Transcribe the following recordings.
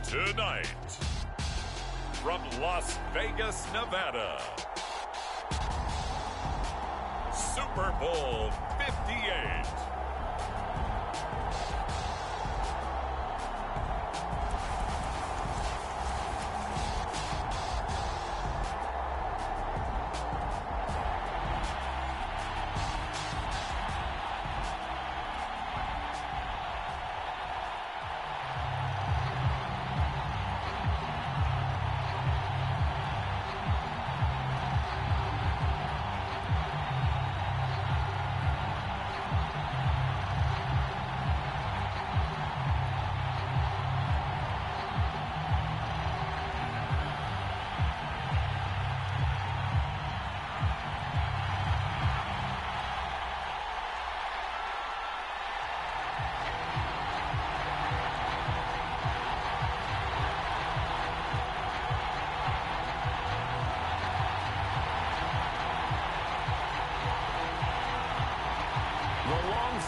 Tonight, from Las Vegas, Nevada, Super Bowl 58.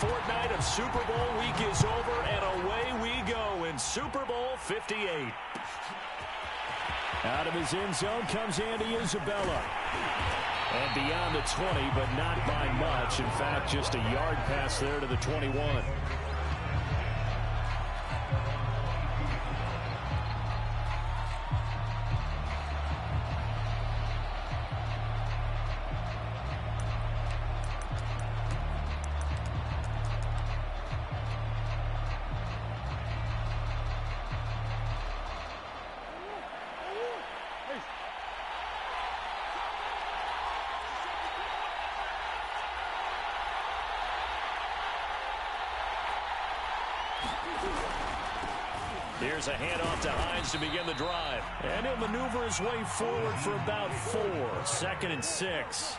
Fortnight of Super Bowl week is over, and away we go in Super Bowl 58. Out of his end zone comes Andy Isabella. And beyond the 20, but not by much. In fact, just a yard pass there to the 21. Here's a handoff to Hines to begin the drive. And he'll maneuver his way forward for about 4. 2nd and 6.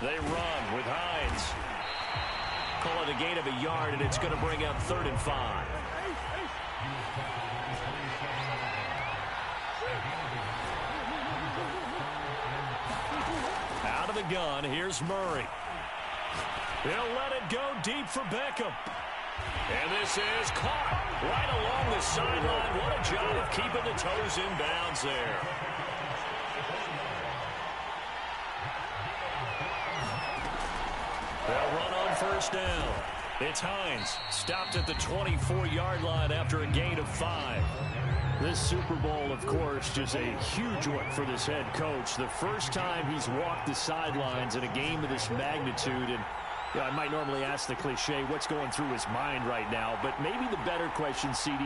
They run with Hines. Call it a gain of a yard, and it's going to bring up 3rd and 5. Out of the gun, here's Murray. He'll let it go deep for Beckham. And this is caught right along the sideline. What a job of keeping the toes in bounds there. They'll run on 1st down. It's Hines, stopped at the 24-yard line after a gain of 5. This Super Bowl, of course, just a huge one for this head coach. The first time he's walked the sidelines in a game of this magnitude. And you know, I might normally ask the cliche, what's going through his mind right now? But maybe the better question, CD,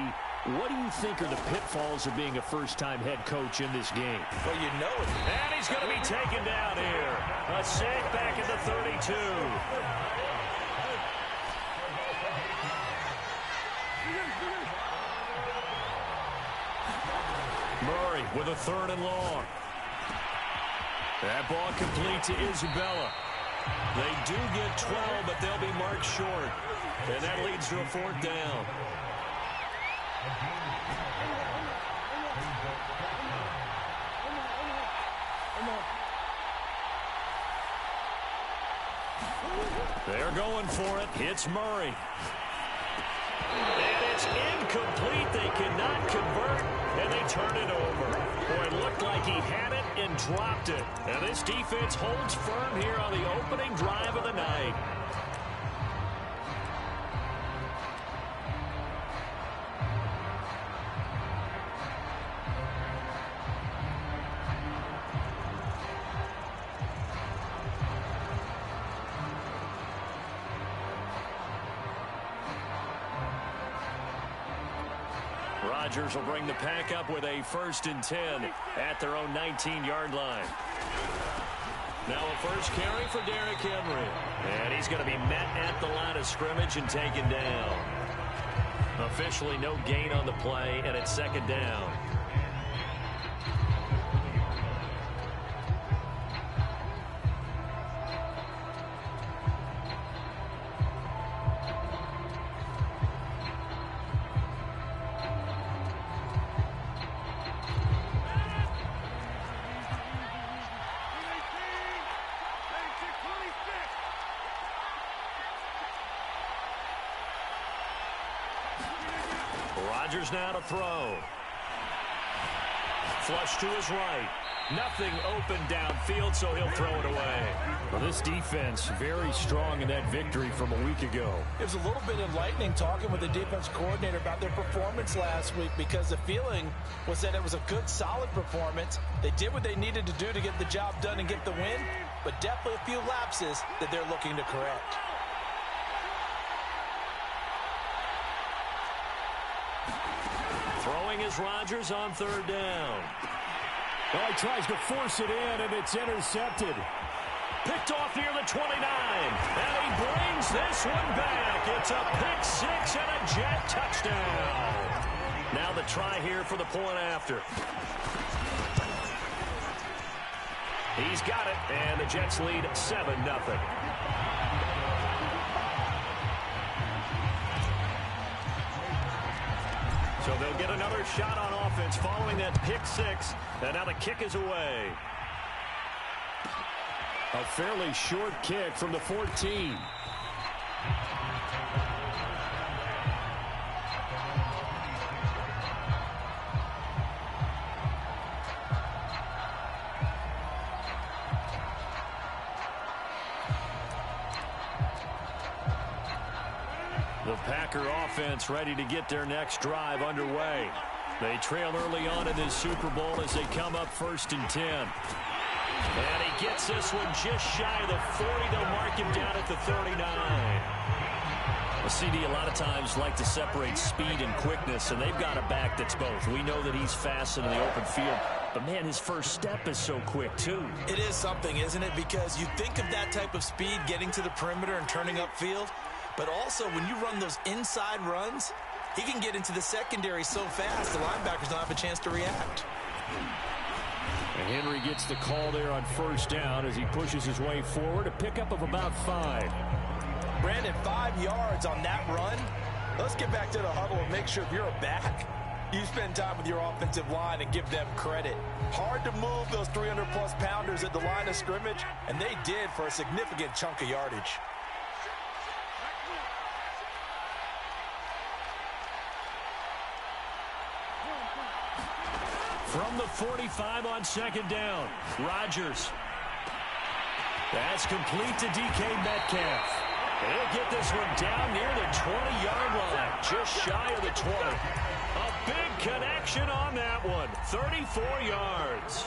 what do you think are the pitfalls of being a first-time head coach in this game? Well, you know it. And he's going to be taken down here. A sack back at the 32. Murray with a 3rd and long. That ball complete to Isabella. They do get 12, but they'll be marked short. And that leads to a 4th down. They're going for it. It's Murray. And it's incomplete. They cannot convert, and they turn it over. Boy, it looked like he had it and dropped it. And this defense holds firm here on the opening drive of the night. Rodgers will bring the pack up with a 1st and 10 at their own 19-yard line. Now a first carry for Derrick Henry. And he's going to be met at the line of scrimmage and taken down. Officially no gain on the play, and it's 2nd down. Rodgers now to throw. Flush to his right. Nothing open downfield, so he'll throw it away. Well, this defense very strong in that victory from a week ago. It was a little bit enlightening talking with the defense coordinator about their performance last week, because the feeling was that it was a good, solid performance. They did what they needed to do to get the job done and get the win, but definitely a few lapses that they're looking to correct. Throwing is Rodgers on third down. Well, he tries to force it in, and it's intercepted. Picked off near the 29. And he brings this one back. It's a pick six and a Jet touchdown. Now the try here for the point after. He's got it, and the Jets lead 7-0. So they'll get another shot on offense following that pick six. And now the kick is away. A fairly short kick from the 14. The Packer offense ready to get their next drive underway. They trail early on in this Super Bowl as they come up 1st and 10. And he gets this one just shy of the 40. They'll mark him down at the 39. Well, CD, a lot of times like to separate speed and quickness, and they've got a back that's both. We know that he's fast in the open field, but, man, his first step is so quick, too. It is something, isn't it? Because you think of that type of speed getting to the perimeter and turning upfield, but also when you run those inside runs, he can get into the secondary so fast the linebackers don't have a chance to react. And Henry gets the call there on 1st down as he pushes his way forward, a pickup of about 5. Brandon, 5 yards on that run. Let's get back to the huddle and make sure if you're a back, you spend time with your offensive line and give them credit. Hard to move those 300-plus pounders at the line of scrimmage, and they did for a significant chunk of yardage. From the 45 on 2nd down, Rodgers. That's complete to DK Metcalf. He'll get this one down near the 20-yard line, just shy of the 20. A big connection on that one, 34 yards.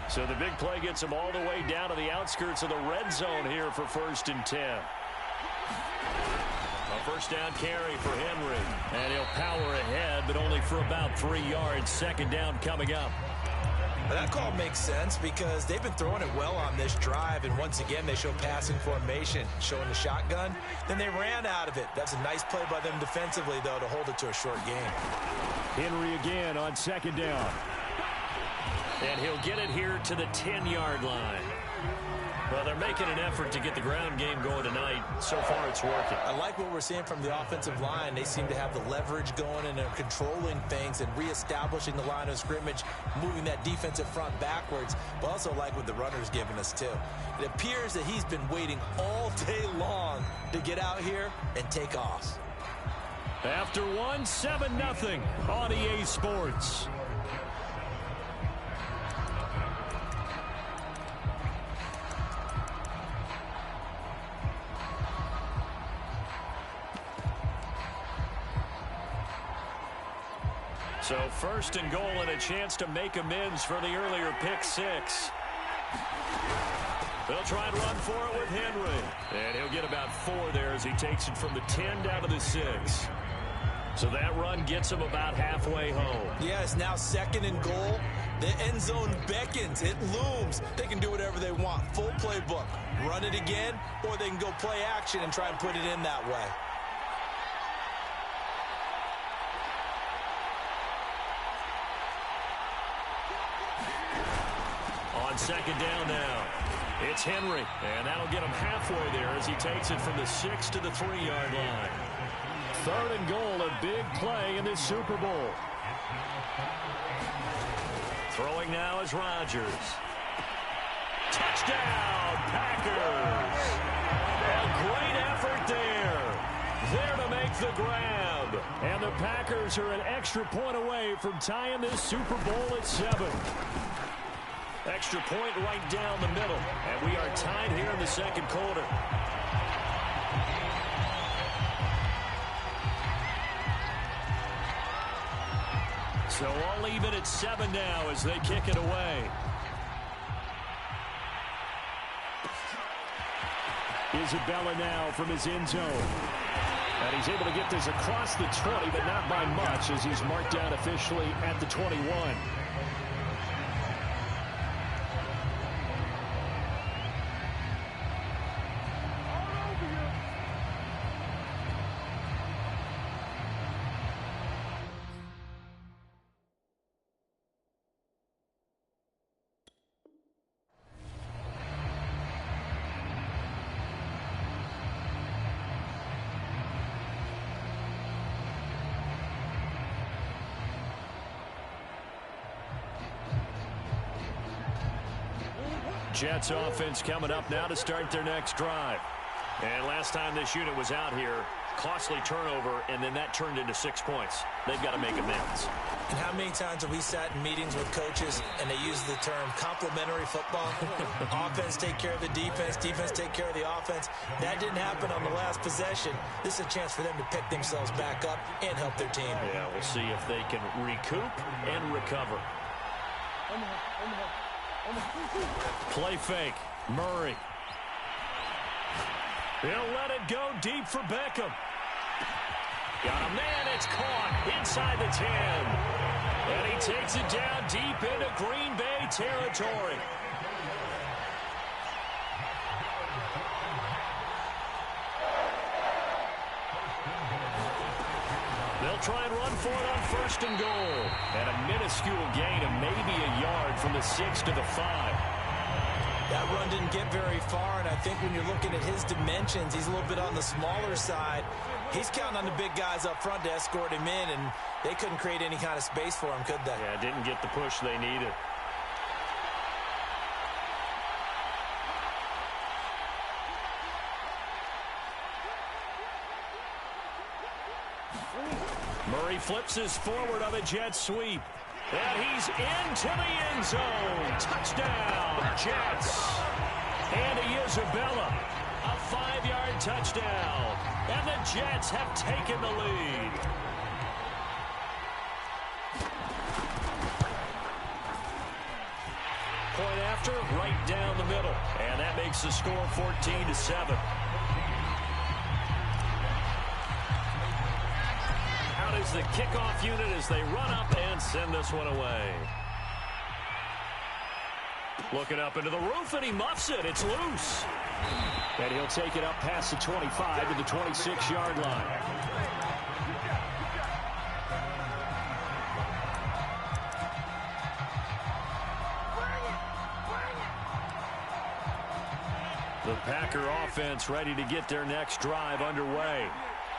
So the big play gets him all the way down to the outskirts of the red zone here for 1st and 10. A 1st down carry for Henry. And he'll power ahead, but only for about 3 yards. 2nd down coming up. But that call makes sense because they've been throwing it well on this drive, and once again they show passing formation, showing the shotgun. Then they ran out of it. That's a nice play by them defensively, though, to hold it to a short game. Henry again on 2nd down. And he'll get it here to the 10-yard line. Well, they're making an effort to get the ground game going tonight. So far, it's working. I like what we're seeing from the offensive line. They seem to have the leverage going, and they're controlling things and reestablishing the line of scrimmage, moving that defensive front backwards, but also like what the runner's giving us, too. It appears that he's been waiting all day long to get out here and take off. After one, 7-0 on EA Sports. So 1st and goal and a chance to make amends for the earlier pick six. They'll try and run for it with Henry. And he'll get about 4 there as he takes it from the 10 down to the 6. So that run gets him about halfway home. Yeah, it's now 2nd and goal. The end zone beckons. It looms. They can do whatever they want. Full playbook. Run it again, or they can go play action and try and put it in that way. On 2nd down now, it's Henry, and that'll get him halfway there as he takes it from the 6 to the 3-yard line. 3rd and goal, a big play in this Super Bowl. Throwing now is Rodgers. Touchdown, Packers. A great effort there. There to make the grab. And the Packers are an extra point away from tying this Super Bowl at 7. Extra point right down the middle. And we are tied here in the second quarter. So all even at 7 now as they kick it away. Isabella now from his end zone. And he's able to get this across the 20, but not by much as he's marked down officially at the 21. Jets offense coming up now to start their next drive. And last time this unit was out here, costly turnover, and then that turned into 6 points. They've got to make amends. And how many times have we sat in meetings with coaches and they use the term complementary football? Offense take care of the defense, defense take care of the offense. That didn't happen on the last possession. This is a chance for them to pick themselves back up and help their team. Yeah, we'll see if they can recoup and recover. Play fake. Murray. He'll let it go deep for Beckham. Got a man. It's caught inside the 10. And he takes it down deep into Green Bay territory. They'll try and run for it on 1st and goal. And a minuscule gain of maybe a yard from the 6 to the 5. That run didn't get very far, and I think when you're looking at his dimensions, he's a little bit on the smaller side. He's counting on the big guys up front to escort him in, and they couldn't create any kind of space for him, could they? Yeah, didn't get the push they needed. Murray flips his forward on a jet sweep. And he's into the end zone. Touchdown, Jets. Andy Isabella, a 5-yard touchdown. And the Jets have taken the lead. Point after, right down the middle. And that makes the score 14-7. Is the kickoff unit as they run up and send this one away. Looking up into the roof, and he muffs it. It's loose. And he'll take it up past the 25 to the 26-yard line. The Packer offense ready to get their next drive underway.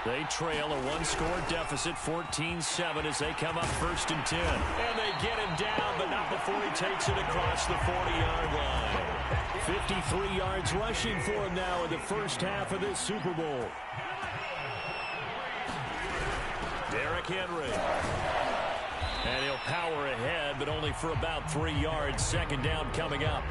They trail a 1-score deficit, 14-7, as they come up 1st and 10. And they get him down, but not before he takes it across the 40-yard line. 53 yards rushing for him now in the first half of this Super Bowl. Derrick Henry. And he'll power ahead, but only for about 3 yards. 2nd down coming up.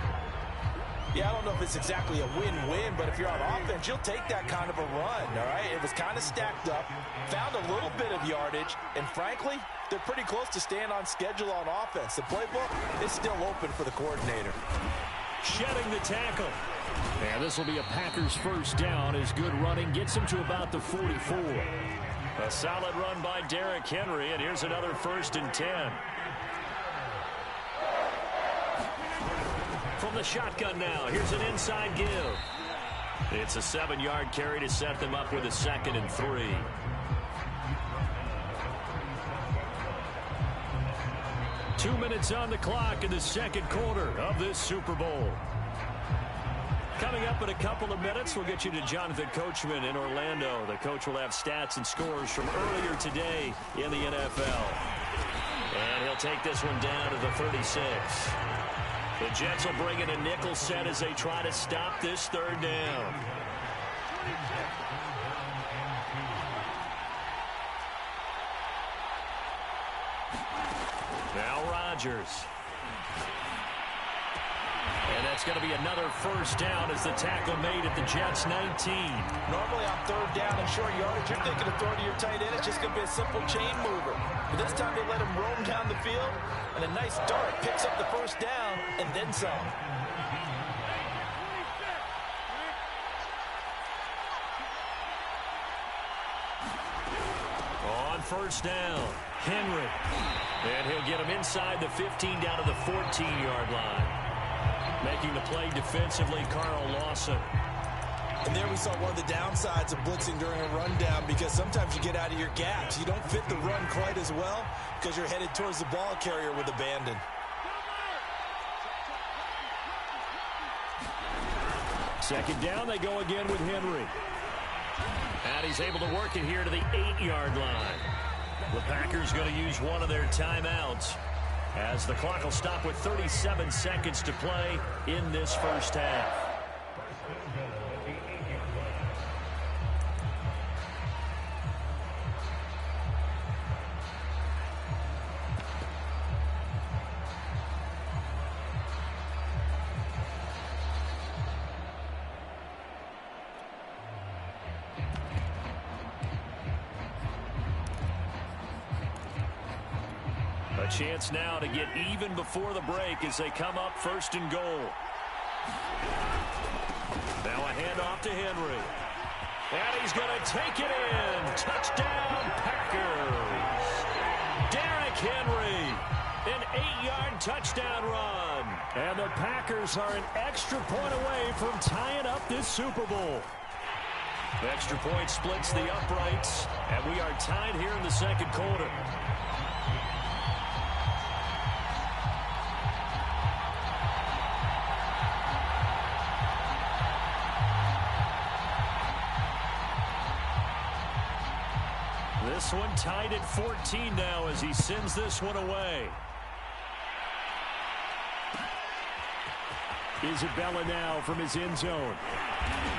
Yeah, I don't know if it's exactly a win-win, but if you're on offense, you'll take that kind of a run, all right? It was kind of stacked up, found a little bit of yardage, and frankly, they're pretty close to staying on schedule on offense. The playbook is still open for the coordinator. Shedding the tackle. And this will be a Packers 1st down as good running gets him to about the 44. A solid run by Derrick Henry, and here's another 1st and 10. From the shotgun now, here's an inside give. It's a 7-yard carry to set them up with a 2nd and 3. Two minutes on the clock in the second quarter of this Super Bowl. Coming up in a couple of minutes, we'll get you to Jonathan Coachman in Orlando. The coach will have stats and scores from earlier today in the NFL. And he'll take this one down to the 36. The Jets will bring in a nickel set as they try to stop this third down. Now Rodgers. And that's going to be another first down as the tackle made at the Jets' 19. Normally on third down and short yardage, you're thinking of throwing to your tight end. It's just going to be a simple chain mover. But this time they let him roam down the field, and a nice dart picks up the first down and then some. On first down, Henry. And he'll get him inside the 15 down to the 14-yard line. Making the play defensively, Carl Lawson. And there we saw one of the downsides of blitzing during a rundown, because sometimes you get out of your gaps. You don't fit the run quite as well because you're headed towards the ball carrier with abandon. Second down, they go again with Henry. And he's able to work it here to the 8-yard line. The Packers going to use one of their timeouts, as the clock will stop with 37 seconds to play in this first half. Chance now to get even before the break as they come up first and goal. Now a handoff to Henry. And he's going to take it in. Touchdown, Packers. Derrick Henry. An 8-yard touchdown run. And the Packers are an extra point away from tying up this Super Bowl. The extra point splits the uprights, and we are tied here in the second quarter. This one tied at 14 now as he sends this one away. Isabella now from his end zone.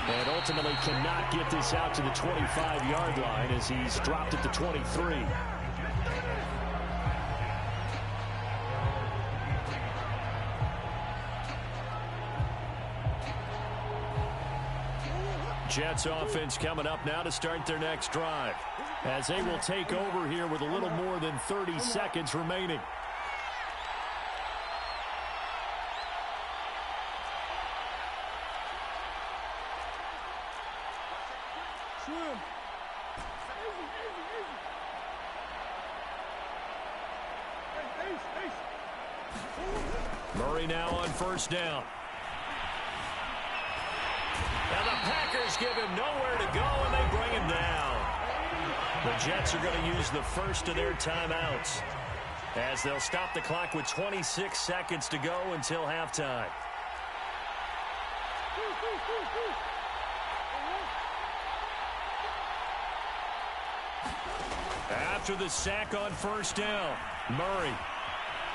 And ultimately cannot get this out to the 25-yard line as he's dropped at the 23. Jets offense coming up now to start their next drive, as they will take over here with a little more than 30 seconds remaining. Murray now on first down. And the Packers give him nowhere to go, and they bring him down. The Jets are going to use the first of their timeouts, as they'll stop the clock with 26 seconds to go until halftime. After the sack on first down, Murray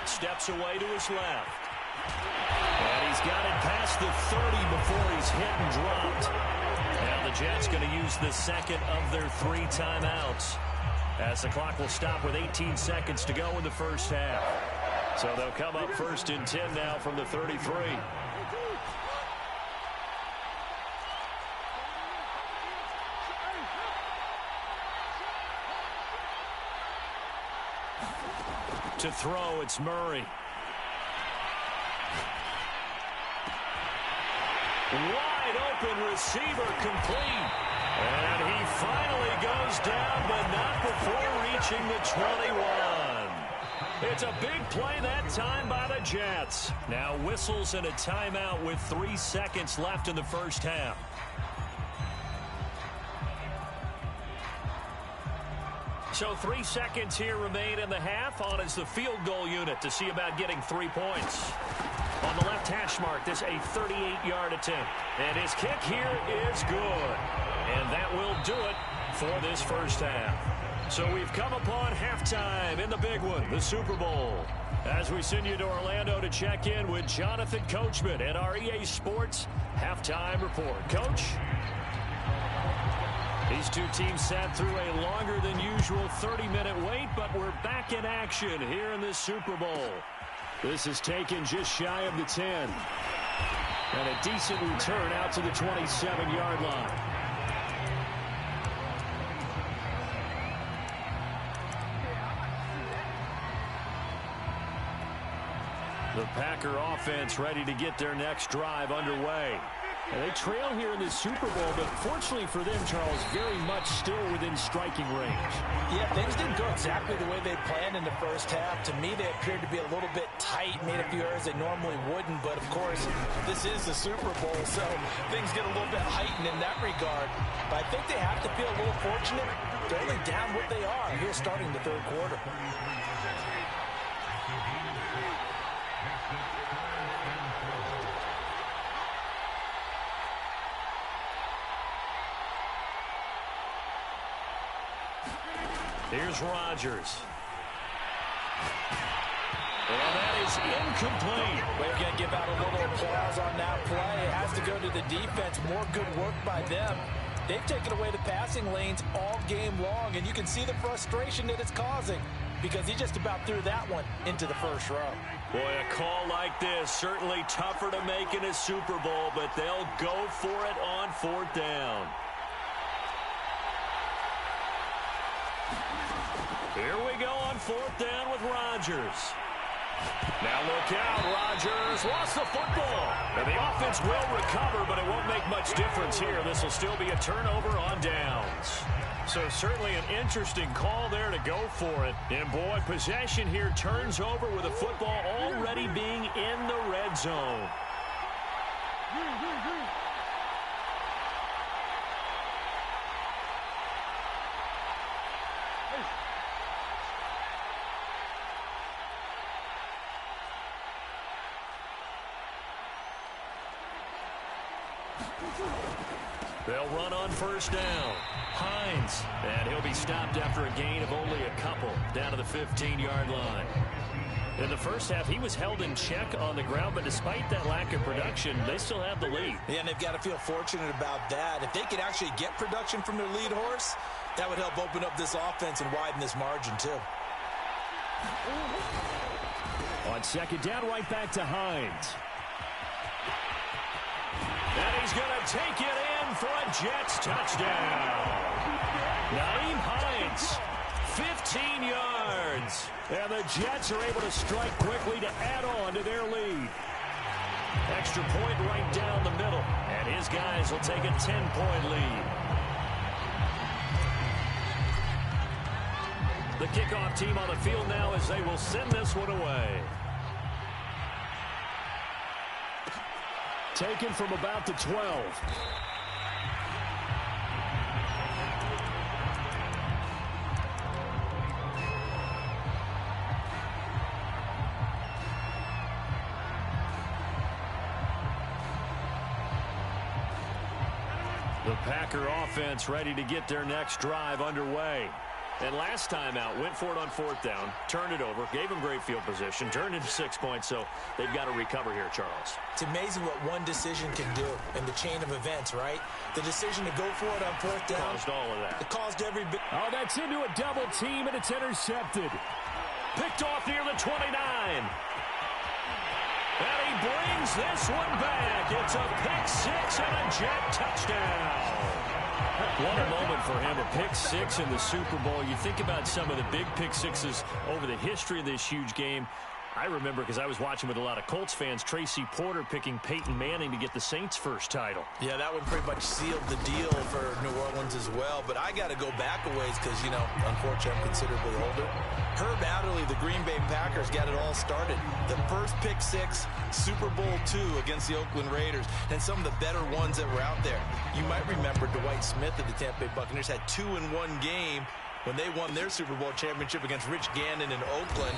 steps away to his left. And he's got it past the 30 before he's hit and dropped. And the Jets going to use the second of their 3 timeouts, as the clock will stop with 18 seconds to go in the first half. So they'll come up first and 10 now from the 33. To throw, it's Murray. Wide open receiver, complete. And he finally goes down, but not before reaching the 21. It's a big play that time by the Jets. Now whistles and a timeout with 3 seconds left in the first half. So 3 seconds here remain in the half. On is the field goal unit to see about getting 3 points. On the left hash mark, this a 38-yard attempt. And his kick here is good. And that will do it for this first half. So we've come upon halftime in the big one, the Super Bowl. As we send you to Orlando to check in with Jonathan Coachman at our EA Sports Halftime Report. Coach? These two teams sat through a longer than usual 30-minute wait, but we're back in action here in this Super Bowl. This is taken just shy of the 10. And a decent return out to the 27-yard line. The Packer offense ready to get their next drive underway. And they trail here in this Super Bowl, but fortunately for them, Charles, very much still within striking range. Yeah, things didn't go exactly the way they planned in the first half. To me, they appeared to be a little bit tight, made a few errors they normally wouldn't. But, of course, this is the Super Bowl, so things get a little bit heightened in that regard. But I think they have to feel a little fortunate. They're only down what they are here starting the third quarter. Here's Rodgers. And that is incomplete. We're going to give out a little applause on that play. It has to go to the defense. More good work by them. They've taken away the passing lanes all game long, and you can see the frustration that it's causing because he just about threw that one into the first row. Boy, a call like this, certainly tougher to make in a Super Bowl, but they'll go for it on fourth down. Here we go on fourth down with Rodgers. Now look out, Rodgers lost the football. And the offense will recover, but it won't make much difference here. This will still be a turnover on downs. So certainly an interesting call there to go for it. And boy, possession here turns over with the football already being in the red zone. They'll run on first down. Hines, and he'll be stopped after a gain of only a couple, down to the 15-yard line. In the first half, he was held in check on the ground, but despite that lack of production, they still have the lead. Yeah, and they've got to feel fortunate about that. If they could actually get production from their lead horse, that would help open up this offense and widen this margin, too. On second down, right back to Hines. And he's going to take it in for a Jets touchdown. Nyheim Hines, 15 yards. And the Jets are able to strike quickly to add on to their lead. Extra point right down the middle. And his guys will take a 10-point lead. The kickoff team on the field now as they will send this one away. Taken from about the 12. The Packer offense ready to get their next drive underway. And last time out, went for it on fourth down, turned it over, gave them great field position, turned into 6 points, so they've got to recover here, Charles. It's amazing what one decision can do in the chain of events, right? The decision to go for it on fourth down. Caused all of that. It caused every bit. Oh, that's into a double team, and it's intercepted. Picked off near the 29. And he brings this one back. It's a pick six and a Jet touchdown. What a moment for him, a pick six in the Super Bowl. You think about some of the big pick sixes over the history of this huge game. I remember, because I was watching with a lot of Colts fans, Tracy Porter picking Peyton Manning to get the Saints' first title. Yeah, that one pretty much sealed the deal for New Orleans as well. But I got to go back a ways because, you know, unfortunately, I'm considerably older. Herb Adderley, the Green Bay Packers, got it all started. The first pick six, Super Bowl II against the Oakland Raiders, and some of the better ones that were out there. You might remember Dwight Smith of the Tampa Bay Buccaneers had 2 in one game when they won their Super Bowl championship against Rich Gannon in Oakland.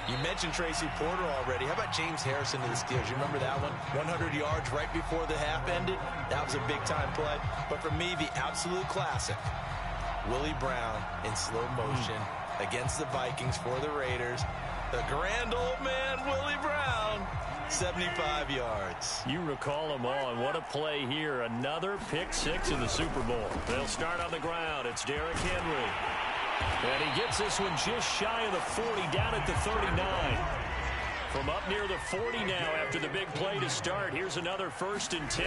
You mentioned Tracy Porter already. How about James Harrison to the Steelers? You remember that one? 100 yards right before the half ended? That was a big-time play. But for me, the absolute classic, Willie Brown in slow motion against the Vikings for the Raiders. The grand old man, Willie Brown, 75 yards. You recall them all, and what a play here. Another pick six in the Super Bowl. They'll start on the ground. It's Derrick Henry. And he gets this one just shy of the 40, down at the 39. From up near the 40 now after the big play to start. Here's another 1st and 10.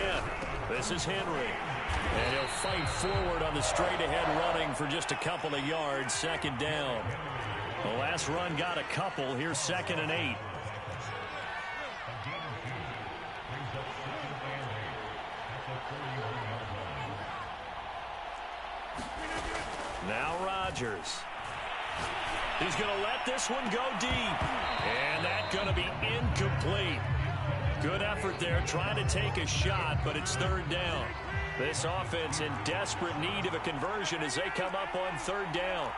This is Henry. And he'll fight forward on the straight-ahead running for just a couple of yards. 2nd down. The last run got a couple. Here's 2nd and 8. Now Rodgers. He's going to let this one go deep. And that's going to be incomplete. Good effort there trying to take a shot, but it's 3rd down. This offense in desperate need of a conversion as they come up on 3rd down.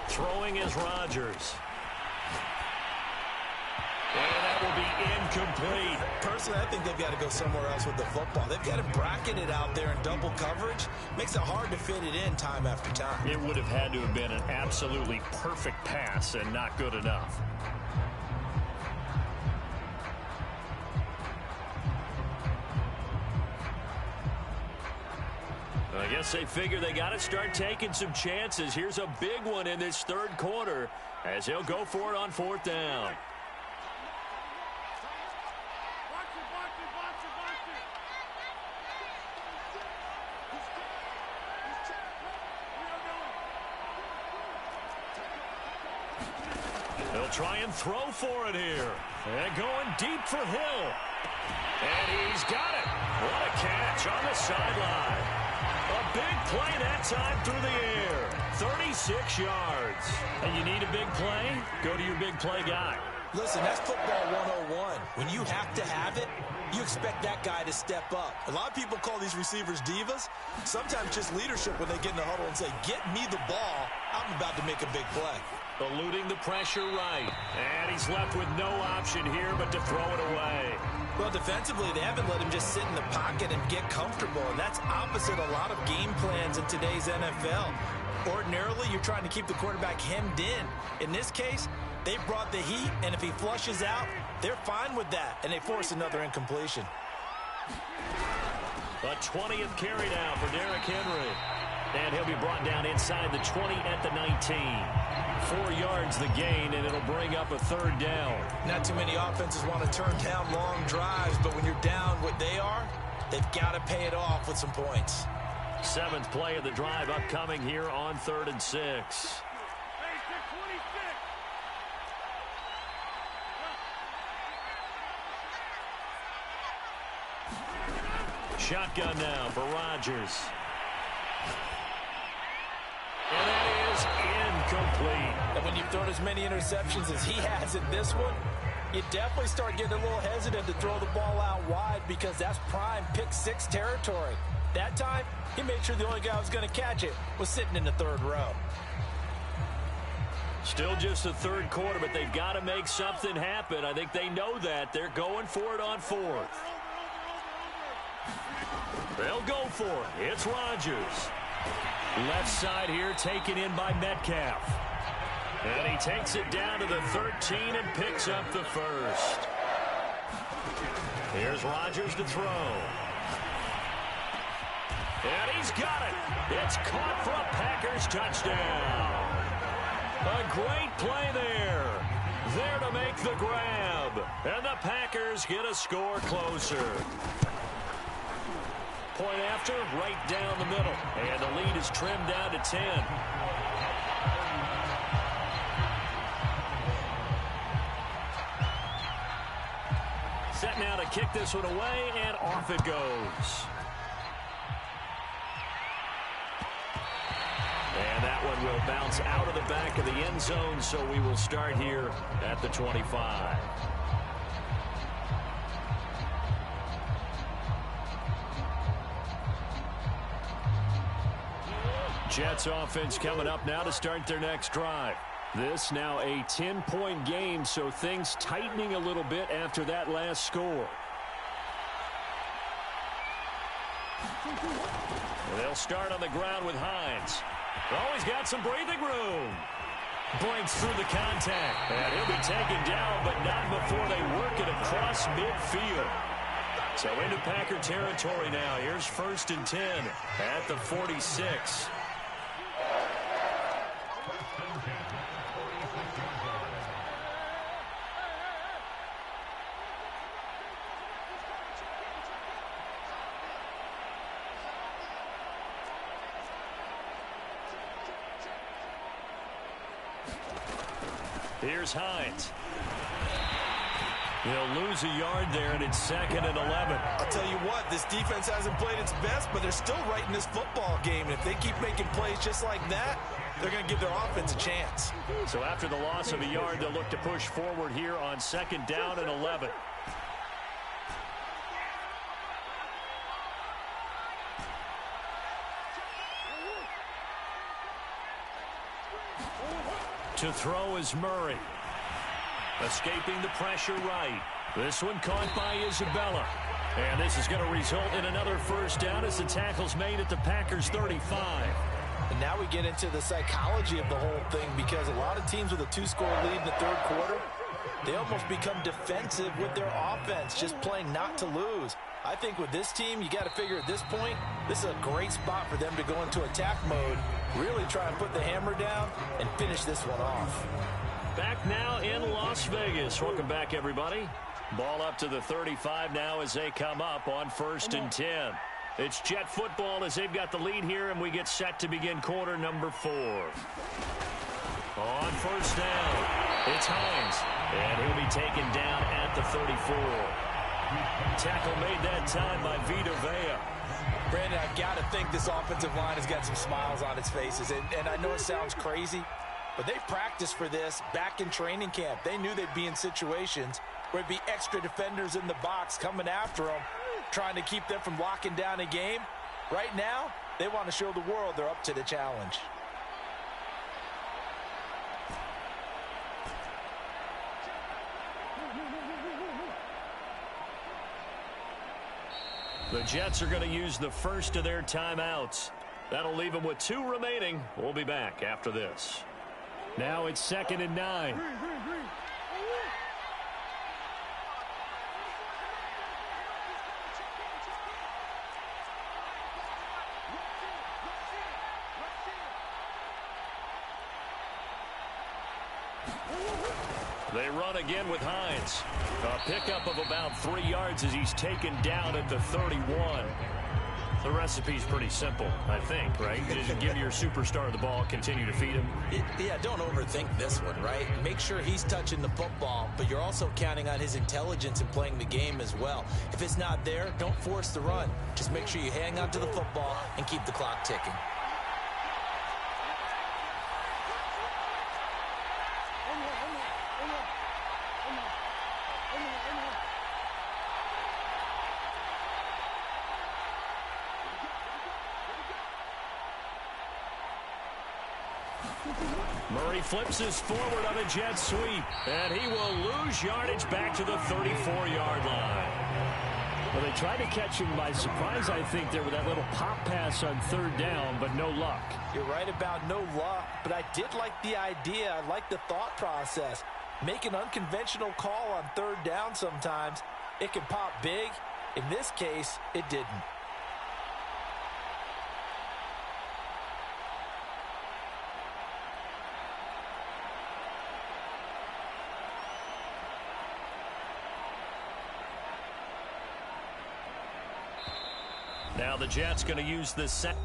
Throwing is Rodgers. And that will be incomplete. Personally, I think they've got to go somewhere else with the football. They've got him bracketed out there in double coverage. Makes it hard to fit it in time after time. It would have had to have been an absolutely perfect pass and not good enough. I guess they figure they got to start taking some chances. Here's a big one in this 3rd quarter as he'll go for it on 4th down. They'll try and throw for it here. And going deep for Hill. And he's got it. What a catch on the sideline. A big play that time through the air. 36 yards. And you need a big play? Go to your big play guy. Listen, that's football 101. When you have to have it, you expect that guy to step up. A lot of people call these receivers divas. Sometimes just leadership when they get in the huddle and say, get me the ball. I'm about to make a big play. Eluding the pressure right. And he's left with no option here but to throw it away. Well, defensively, they haven't let him just sit in the pocket and get comfortable, and that's opposite a lot of game plans in today's NFL. Ordinarily, you're trying to keep the quarterback hemmed in. In this case, they brought the heat, and if he flushes out, they're fine with that, and they force another incompletion. A 20th carry down for Derrick Henry. And he'll be brought down inside the 20 at the 19. 4 yards the gain, and it'll bring up a 3rd down. Not too many offenses want to turn down long drives, but when you're down what they are, they've got to pay it off with some points. 7th play of the drive upcoming here on 3rd and 6. Shotgun now for Rodgers. And that is incomplete. And when you've thrown as many interceptions as he has in this one, you definitely start getting a little hesitant to throw the ball out wide because that's prime pick 6 territory. That time, he made sure the only guy who was going to catch it was sitting in the 3rd row. Still just the 3rd quarter, but they've got to make something happen. I think they know that. They're going for it on 4th. They'll go for it. It's Rodgers. Left side here taken in by Metcalf. And he takes it down to the 13 and picks up the 1st. Here's Rodgers to throw. And he's got it. It's caught for a Packers touchdown. A great play there. There to make the grab. And the Packers get a score closer. Point after, right down the middle. And the lead is trimmed down to 10. Set now to kick this one away, and off it goes. And that one will bounce out of the back of the end zone, so we will start here at the 25. Jets offense coming up now to start their next drive. This now a 10-point game, so things tightening a little bit after that last score. They'll start on the ground with Hines. Oh, he's got some breathing room. Breaks through the contact. And he'll be taken down, but not before they work it across midfield. So into Packer territory now. Here's 1st and 10 at the 46. Here's Hines. They'll lose a yard there, and it's 2nd and 11. I'll tell you what, this defense hasn't played its best, but they're still right in this football game. And if they keep making plays just like that, they're going to give their offense a chance. So after the loss of a yard, they'll look to push forward here on 2nd down and 11. To throw is Murray. Escaping the pressure right. This one caught by Isabella. And this is going to result in another 1st down as the tackle's made at the Packers' 35. And now we get into the psychology of the whole thing, because a lot of teams with a 2-score lead in the 3rd quarter, they almost become defensive with their offense, just playing not to lose. I think with this team, you got to figure at this point, this is a great spot for them to go into attack mode, really try and put the hammer down and finish this one off. Back now in Las Vegas. Welcome back, everybody. Ball up to the 35 now as they come up on 1st and 10. It's Jet football as they've got the lead here, and we get set to begin quarter number 4. On 1st down, it's Hines, and he'll be taken down at the 34. Tackle made that time by Vita Vea. Brandon, I've got to think this offensive line has got some smiles on its faces. And I know it sounds crazy, but they practiced for this back in training camp. They knew they'd be in situations where it'd be extra defenders in the box coming after them, trying to keep them from locking down a game. Right now, they want to show the world they're up to the challenge. The Jets are going to use the first of their timeouts. That'll leave them with 2 remaining. We'll be back after this. Now it's 2nd and 9. They run again with Hines. A pickup of about 3 yards as he's taken down at the 31. The recipe's pretty simple, I think, right? Just give your superstar the ball, continue to feed him. Yeah, don't overthink this one, right? Make sure he's touching the football, but you're also counting on his intelligence in playing the game as well. If it's not there, don't force the run. Just make sure you hang on to the football and keep the clock ticking. Murray flips this forward on a jet sweep, and he will lose yardage back to the 34-yard line. Well, they tried to catch him by surprise, I think, there with that little pop pass on 3rd down, but no luck. You're right about no luck, but I did like the idea. I like the thought process. Make an unconventional call on 3rd down sometimes. It can pop big. In this case, it didn't. Now the Jets going to use this set.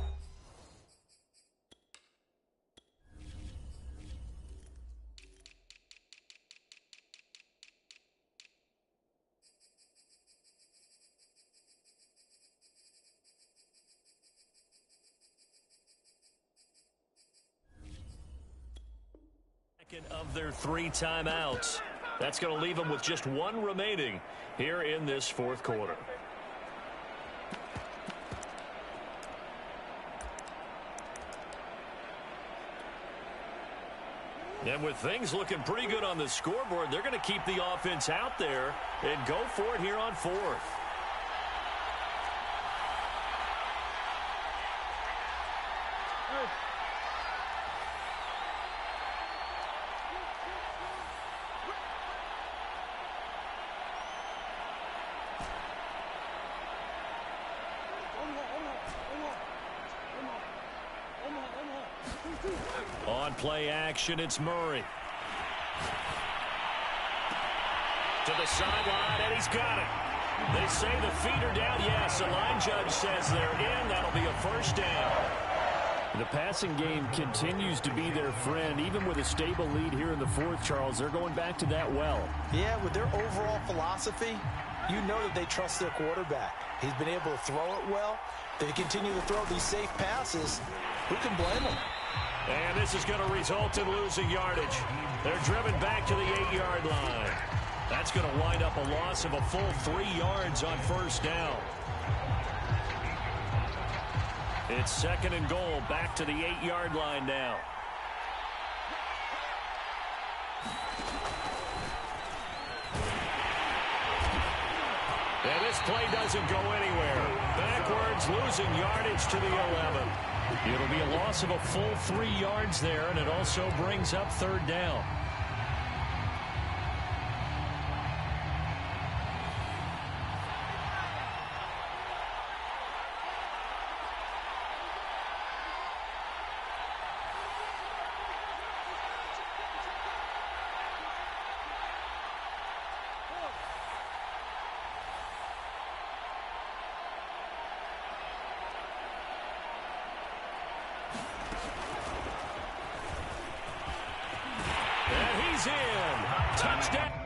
Second of their 3 timeouts. That's going to leave them with just 1 remaining here in this 4th quarter. And with things looking pretty good on the scoreboard, they're going to keep the offense out there and go for it here on fourth. On play action, it's Murray. To the sideline, and he's got it. They say the feet are down. Yes, the line judge says they're in. That'll be a first down. The passing game continues to be their friend. Even with a stable lead here in the fourth, Charles, they're going back to that well. Yeah, with their overall philosophy, you know that they trust their quarterback. He's been able to throw it well. They continue to throw these safe passes. Who can blame them? And this is going to result in losing yardage. They're driven back to the 8-yard line. That's going to wind up a loss of a full 3 yards on first down. It's second and goal, back to the 8-yard line now. And this play doesn't go anywhere. Backwards, losing yardage to the 11. It'll be a loss of a full 3 yards there, and it also brings up third down. In. Touchdown.